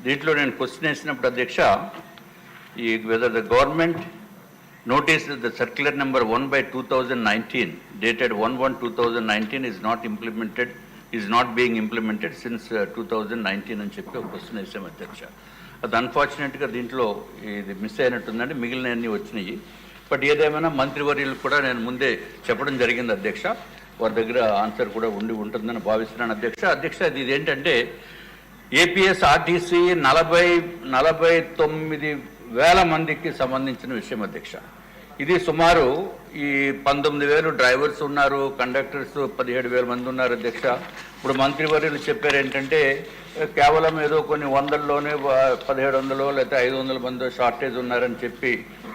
దీంట్లో నేను క్వశ్చన్ వేసినప్పుడు అధ్యక్ష, ఈ whether the government notice that the circular number 1/2019 dated 1/1/2019 is not being implemented since 2019 అని చెప్పి ఒక క్వశ్చన్ వేసాం అధ్యక్ష. అది అన్ఫార్చునేట్గా దీంట్లో ఇది మిస్ అయినట్టుందండి, మిగిలినవన్నీ వచ్చినాయి. బట్ ఏదేమైనా మంత్రివర్యులు కూడా నేను ముందే చెప్పడం జరిగింది అధ్యక్ష, వారి దగ్గర ఆన్సర్ కూడా ఉంటుందని భావిస్తున్నాను అధ్యక్ష. అధ్యక్ష ఇది ఏంటంటే ఏపీఎస్ ఆర్టీసీ 49,000 మందికి సంబంధించిన విషయం అధ్యక్ష. ఇది సుమారు ఈ 19,000 డ్రైవర్స్ ఉన్నారు, కండక్టర్స్ 17,000 మంది ఉన్నారు అధ్యక్ష. ఇప్పుడు మంత్రివర్యులు చెప్పారు ఏంటంటే కేవలం ఏదో కొన్ని వందల్లోనే 1,700 లేకపోతే 500 మంది షార్టేజ్ ఉన్నారని చెప్పి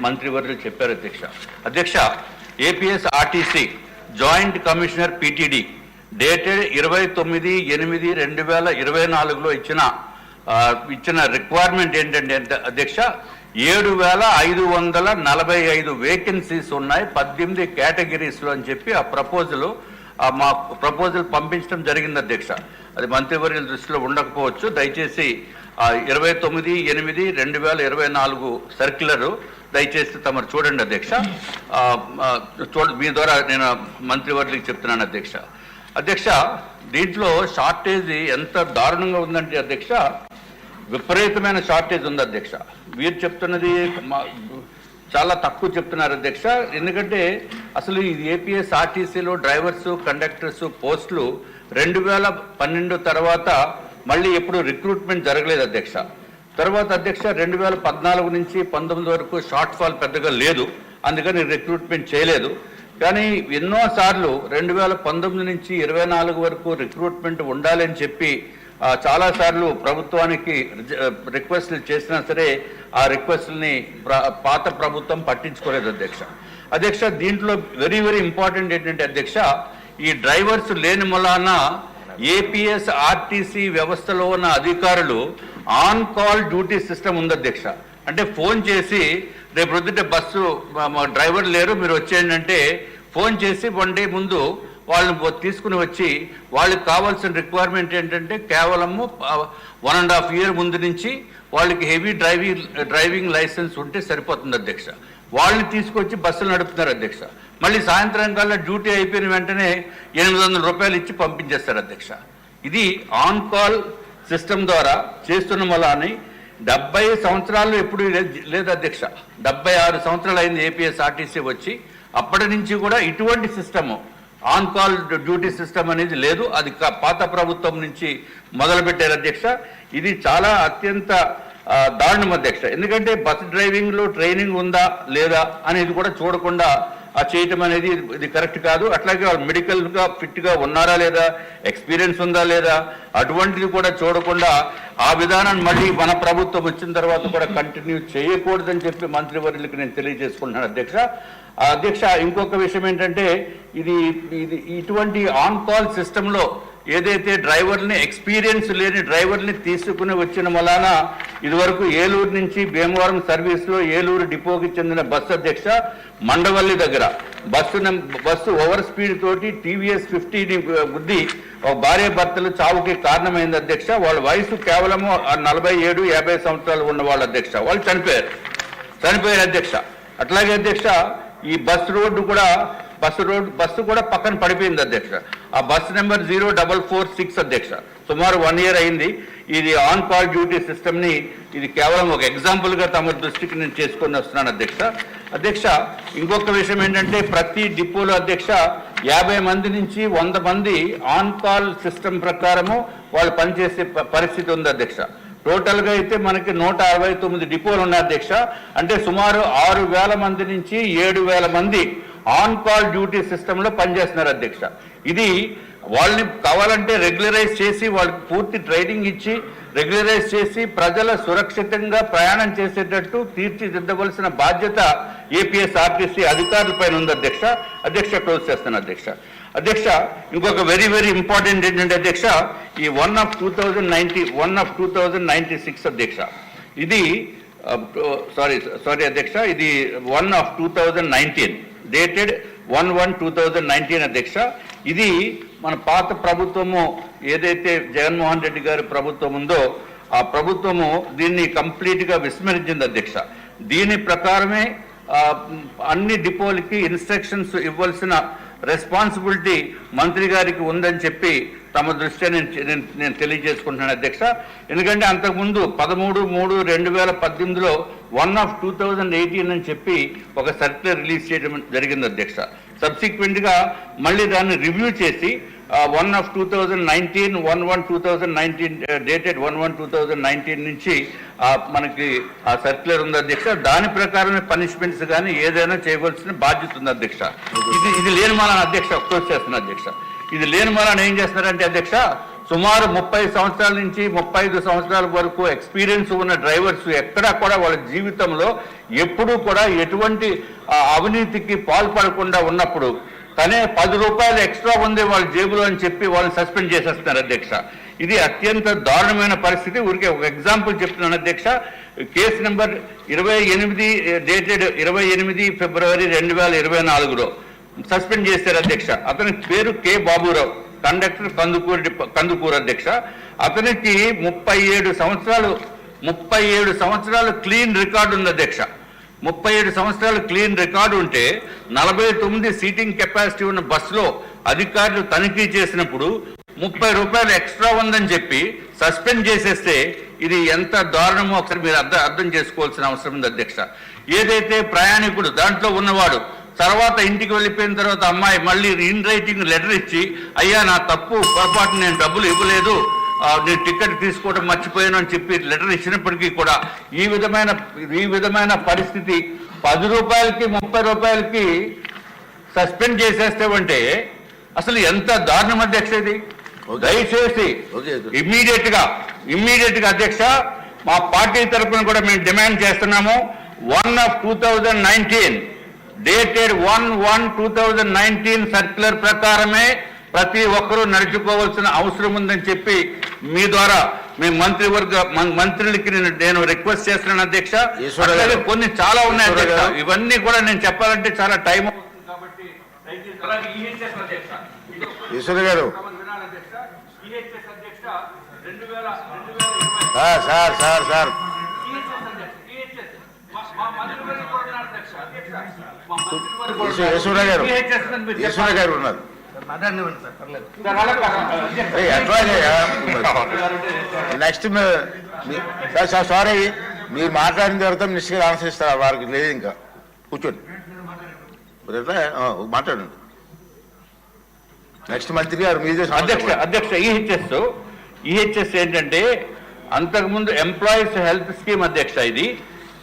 మంత్రివర్యులు చెప్పారు అధ్యక్ష. అధ్యక్ష, APS RTC joint commissioner PTD dated 29/8/2024లో ఇచ్చిన రిక్వైర్మెంట్ ఏంటంటే అధ్యక్ష 7,545 వేకెన్సీస్ ఉన్నాయి 18 కేటగిరీస్లో అని చెప్పి మా ప్రపోజల్ పంపించడం జరిగింది అధ్యక్ష. అది మంత్రివర్యుల దృష్టిలో ఉండకపోవచ్చు. దయచేసి 29/8/2024 సర్క్యులర్ దయచేసి తమరు చూడండి అధ్యక్ష. మీ ద్వారా నేను మంత్రివర్యులకు చెప్తున్నాను అధ్యక్ష. అధ్యక్ష, దీంట్లో షార్టేజ్ ఎంత దారుణంగా ఉందంటే అధ్యక్ష, విపరీతమైన షార్టేజ్ ఉంది అధ్యక్ష. వీరు చెప్తున్నది చాలా తక్కువ చెప్తున్నారు అధ్యక్ష. ఎందుకంటే అసలు ఈ ఏపీఎస్ ఆర్టీసీలో డ్రైవర్స్ కండక్టర్స్ పోస్టులు 2012 తర్వాత మళ్ళీ ఎప్పుడు రిక్రూట్మెంట్ జరగలేదు అధ్యక్ష. తర్వాత అధ్యక్ష 2014 నుంచి 19 వరకు షార్ట్ ఫాల్ పెద్దగా లేదు, అందుకని రిక్రూట్మెంట్ చేయలేదు. కానీ ఎన్నోసార్లు 2019 నుంచి 24 వరకు రిక్రూట్మెంట్ ఉండాలని చెప్పి చాలాసార్లు ప్రభుత్వానికి రిక్వెస్ట్లు చేసినా సరే ఆ రిక్వెస్ట్ని పాత ప్రభుత్వం పట్టించుకోలేదు అధ్యక్ష. అధ్యక్ష, దీంట్లో వెరీ ఇంపార్టెంట్ ఏంటంటే అధ్యక్ష, ఈ డ్రైవర్స్ లేని మూలాన ఏపీఎస్ ఆర్టీసీ వ్యవస్థలో ఉన్న అధికారులు ఆన్ కాల్ డ్యూటీ సిస్టమ్ ఉంది అధ్యక్ష. అంటే ఫోన్ చేసి రేపు ప్రొద్దుట బస్సు డ్రైవర్ లేరు మీరు వచ్చేయండి అంటే ఫోన్ చేసి 1 డే ముందు వాళ్ళని తీసుకుని వచ్చి వాళ్ళకి కావాల్సిన రిక్వైర్మెంట్ ఏంటంటే కేవలము 1.5 year ముందు నుంచి వాళ్ళకి హెవీ డ్రైవింగ్ లైసెన్స్ ఉంటే సరిపోతుంది అధ్యక్ష. వాళ్ళని తీసుకొచ్చి బస్సులు నడుపుతున్నారు అధ్యక్ష. మళ్ళీ సాయంత్రం కల్లా డ్యూటీ అయిపోయిన వెంటనే 800 రూపాయలు ఇచ్చి పంపించేస్తారు అధ్యక్ష. ఇది ఆన్ కాల్ సిస్టమ్ ద్వారా చేస్తున్న వల్ల 70 సంవత్సరాలు ఎప్పుడు లేదు అధ్యక్ష. 76 సంవత్సరాలు అయింది ఏపీఎస్ ఆర్టీసీ వచ్చి. అప్పటి నుంచి కూడా ఇటువంటి system on call duty system అనేది లేదు. అది పాత ప్రభుత్వం నుంచి మొదలుపెట్టారు అధ్యక్ష. ఇది చాలా అత్యంత దారుణం అధ్యక్ష. ఎందుకంటే బస్ డ్రైవింగ్లో ట్రైనింగ్ ఉందా లేదా అనేది కూడా చూడకుండా చేయటం అనేది ఇది కరెక్ట్ కాదు. అట్లాగే వాళ్ళు మెడికల్గా ఫిట్గా ఉన్నారా లేదా, ఎక్స్పీరియన్స్ ఉందా లేదా, అటువంటిది కూడా చూడకుండా ఆ విధానాన్ని మళ్ళీ మన ప్రభుత్వం వచ్చిన తర్వాత కూడా కంటిన్యూ చేయకూడదని చెప్పి మంత్రివర్యులకు నేను తెలియజేసుకుంటున్నాను అధ్యక్ష. అధ్యక్ష, ఇంకొక విషయం ఏంటంటే ఇది ఇటువంటి ఆన్ కాల్ సిస్టంలో ఏదైతే డ్రైవర్ని ఎక్స్పీరియన్స్ లేని డ్రైవర్ని తీసుకుని వచ్చిన వలన ఇదివరకు ఏలూరు నుంచి భీమవరం సర్వీస్లో ఏలూరు డిపోకి చెందిన బస్సు అధ్యక్ష మండవల్లి దగ్గర బస్సు ఓవర్ స్పీడ్ తోటి టీవీఎస్ 50ని గుద్ది ఒక భార్య భర్తలు చావుకి కారణమైంది అధ్యక్ష. వాళ్ళ వయసు కేవలము 47-50 సంవత్సరాలు ఉన్న వాళ్ళ అధ్యక్ష. వాళ్ళు చనిపోయారు అధ్యక్ష. అట్లాగే అధ్యక్ష ఈ బస్సు కూడా పక్కన పడిపోయింది అధ్యక్ష. ఆ బస్ నెంబర్ 0446 అధ్యక్ష. సుమారు 1 year అయింది. ఇది ఆన్ కాల్ డ్యూటీ సిస్టమ్ని ఇది కేవలం ఒక ఎగ్జాంపుల్గా తమ దృష్టికి నేను చేసుకొని వస్తున్నాను అధ్యక్ష. అధ్యక్ష, ఇంకొక విషయం ఏంటంటే ప్రతి డిపోలో అధ్యక్ష 50 మంది నుంచి 100 మంది ఆన్ కాల్ సిస్టమ్ ప్రకారము వాళ్ళు పనిచేసే పరిస్థితి ఉంది అధ్యక్ష. టోటల్గా అయితే మనకి 169 డిపోలు ఉన్నాయి అధ్యక్ష. అంటే సుమారు 6,000 మంది నుంచి 7,000 మంది ఆన్ కాల్ డ్యూటీ సిస్టంలో పనిచేస్తున్నారు అధ్యక్ష. ఇది వాళ్ళని కావాలంటే రెగ్యులరైజ్ చేసి వాళ్ళకి పూర్తి ట్రైనింగ్ ఇచ్చి రెగ్యులరైజ్ చేసి ప్రజల సురక్షితంగా ప్రయాణం చేసేటట్టు తీర్చిదిద్దవలసిన బాధ్యత ఏపీఎస్ ఆర్టీసీ అధికారులపైన ఉంది అధ్యక్ష. అధ్యక్ష, క్లోజ్ చేస్తాను అధ్యక్ష. అధ్యక్ష, ఇంకొక వెరీ ఇంపార్టెంట్ ఏంటంటే అధ్యక్ష ఈ 1/2096 అధ్యక్ష. ఇది సారీ అధ్యక్ష, ఇది 1/2019 డేటెడ్ 1/1/2019 అధ్యక్ష. ఇది మన పాత ప్రభుత్వము ఏదైతే జగన్మోహన్ రెడ్డి గారి ప్రభుత్వం ఉందో ఆ ప్రభుత్వము దీన్ని కంప్లీట్గా విస్మరించింది అధ్యక్ష. దీని ప్రకారమే అన్ని డిపోలకి ఇన్స్ట్రక్షన్స్ ఇవ్వాల్సిన రెస్పాన్సిబిలిటీ మంత్రి గారికి ఉందని చెప్పి తమ దృష్ట్యా నేను తెలియజేసుకుంటున్నాను అధ్యక్ష. ఎందుకంటే అంతకుముందు 13/3/2018లో 1/2018 అని చెప్పి ఒక సర్క్యులర్ రిలీజ్ చేయడం జరిగింది అధ్యక్ష. సబ్సిక్వెంట్గా మళ్ళీ దాన్ని రివ్యూ చేసి 1/2019 1/1/2019 డేటెడ్ 1/1/2019 నుంచి మనకి ఆ సర్క్యులర్ ఉంది అధ్యక్ష. దాని ప్రకారమే పనిష్మెంట్స్ కానీ ఏదైనా చేయవలసిన బాధ్యత ఉంది అధ్యక్ష. ఇది లేని మాలని అధ్యక్ష క్లోజ్ చేస్తున్నా అధ్యక్ష. ఇది లేని మాలని ఏం చేస్తున్నారంటే అధ్యక్ష, సుమారు 30 సంవత్సరాల నుంచి 35 సంవత్సరాల వరకు ఎక్స్పీరియన్స్ ఉన్న డ్రైవర్స్ ఎక్కడా కూడా వాళ్ళ జీవితంలో ఎప్పుడూ కూడా ఎటువంటి అవినీతికి పాల్పడకుండా ఉన్నప్పుడు తనే 10 రూపాయలు ఎక్స్ట్రా ఉంది వాళ్ళ జేబులో అని చెప్పి వాళ్ళని సస్పెండ్ చేసేస్తున్నారు అధ్యక్ష. ఇది అత్యంత దారుణమైన పరిస్థితి. ఊరికే ఒక ఎగ్జాంపుల్ చెప్తున్నాను అధ్యక్ష. కేసు నెంబర్ 28 డేటెడ్ 28 ఫిబ్రవరి 2024లో సస్పెండ్ చేశారు అధ్యక్ష. అతని పేరు కె బాబురావు, కండక్టర్ కందుకూరు అధ్యక్ష. అతనికి 37 సంవత్సరాలు క్లీన్ రికార్డు ఉంది అధ్యక్ష. 37 సంవత్సరాలు క్లీన్ రికార్డు ఉంటే 49 సీటింగ్ కెపాసిటీ ఉన్న బస్సులో అధికారులు తనిఖీ చేసినప్పుడు 30 రూపాయలు ఎక్స్ట్రా ఉందని చెప్పి సస్పెండ్ చేసేస్తే ఇది ఎంత దారుణమో ఒకసారి మీరు అర్థం చేసుకోవాల్సిన అవసరం ఉంది అధ్యక్ష. ఏదైతే ప్రయాణికుడు దాంట్లో ఉన్నవాడు తర్వాత ఇంటికి వెళ్ళిపోయిన తర్వాత అమ్మాయి మళ్ళీ ఇన్ రైటింగ్ లెటర్ ఇచ్చి, అయ్యా నా తప్పు పొరపాటు, నేను డబ్బులు ఇవ్వలేదు, నేను టికెట్ తీసుకోవడం మర్చిపోయాను అని చెప్పి లెటర్ ఇచ్చినప్పటికీ కూడా ఈ విధమైన పరిస్థితి 10 రూపాయలకి 30 రూపాయలకి సస్పెండ్ చేసేస్తామంటే అసలు ఎంత దారుణం అధ్యక్ష ఇది. దయచేసి ఇమ్మీడియట్ గా అధ్యక్ష మా పార్టీ తరఫున కూడా మేము డిమాండ్ చేస్తున్నాము. 1/2019 డేటెడ్ 1/1/2019 సర్క్యులర్ ప్రకారమే ప్రతి ఒక్కరూ నడుచుకోవాల్సిన అవసరం ఉందని చెప్పి మీ ద్వారా మేము మంత్రులకి నేను రిక్వెస్ట్ చేస్తున్నాను అధ్యక్ష. కొన్ని చాలా ఉన్నాయి అధ్యక్ష, ఇవన్నీ కూడా నేను చెప్పాలంటే చాలా టైం అవుతుంది కాబట్టి ఈశ్వర్ గారు సార్ ఈశ్వర గారు ఉన్నారు. నెక్స్ట్ సారీ, మీరు మాట్లాడిన తర్వాత నిశ్చిత ఆన్సర్ ఇస్తారు. వారికి లేదు ఇంకా కూర్చోండి, మాట్లాడండి. నెక్స్ట్ మంత్రి గారు మీదే అధ్యక్ష. ఈహెచ్ఎస్ ఏంటంటే అంతకుముందు ఎంప్లాయీస్ హెల్త్ స్కీమ్ అధ్యక్ష.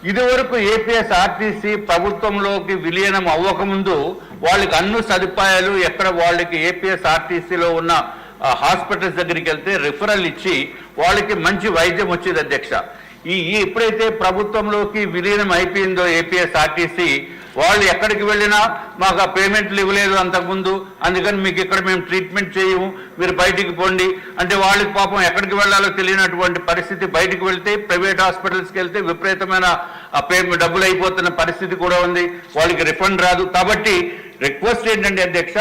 ఇది వరకు ఏపీఎస్ఆర్టీసీ ప్రభుత్వంలోకి విలీనం అవ్వకముందు వాళ్ళకి అన్ని సదుపాయాలు ఎక్కడ వాళ్ళకి ఏపీఎస్ఆర్టీసీలో ఉన్న హాస్పిటల్స్ దగ్గరికి వెళ్తే రిఫరల్ ఇచ్చి వాళ్ళకి మంచి వైద్యం వచ్చేది అధ్యక్ష. ఎప్పుడైతే ప్రభుత్వంలోకి విలీనం అయిపోయిందో ఏపీఎస్ఆర్టీసీ, వాళ్ళు ఎక్కడికి వెళ్ళినా మాకు ఆ పేమెంట్లు ఇవ్వలేదు అంతకుముందు, అందుకని మీకు ఇక్కడ మేము ట్రీట్మెంట్ చేయము, మీరు బయటికి పోండి అంటే వాళ్ళకి పాపం ఎక్కడికి వెళ్ళాలో తెలియనటువంటి పరిస్థితి. బయటికి వెళ్తే ప్రైవేట్ హాస్పిటల్స్కి వెళ్తే విపరీతమైన డబ్బులు అయిపోతున్న పరిస్థితి కూడా ఉంది, వాళ్ళకి రిఫండ్ రాదు. కాబట్టి రిక్వెస్ట్ ఏంటంటే అధ్యక్ష,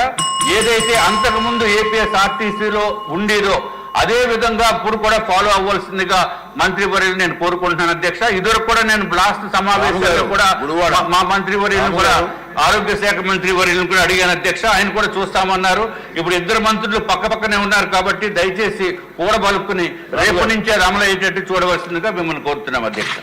ఏదైతే అంతకుముందు ఏపీఎస్ఆర్టీసీలో ఉండేదో అదే విధంగా ఇప్పుడు కూడా ఫాలో అవ్వాల్సిందిగా మంత్రివర్యులు నేను కోరుకుంటున్నాను అధ్యక్ష. ఇదివరకు కూడా నేను లాస్ట్ సమావేశంలో కూడా మా మంత్రివర్యులను కూడా ఆరోగ్య శాఖ మంత్రివర్యులను కూడా అడిగాను అధ్యక్ష. ఆయన కూడా చూస్తామన్నారు. ఇప్పుడు ఇద్దరు మంత్రులు పక్కనే ఉన్నారు కాబట్టి దయచేసి కూడబలుక్కుని రేపటి నుంచే అమలు అయ్యేటట్టు చూడవలసిందిగా మిమ్మల్ని కోరుతున్నాం అధ్యక్ష.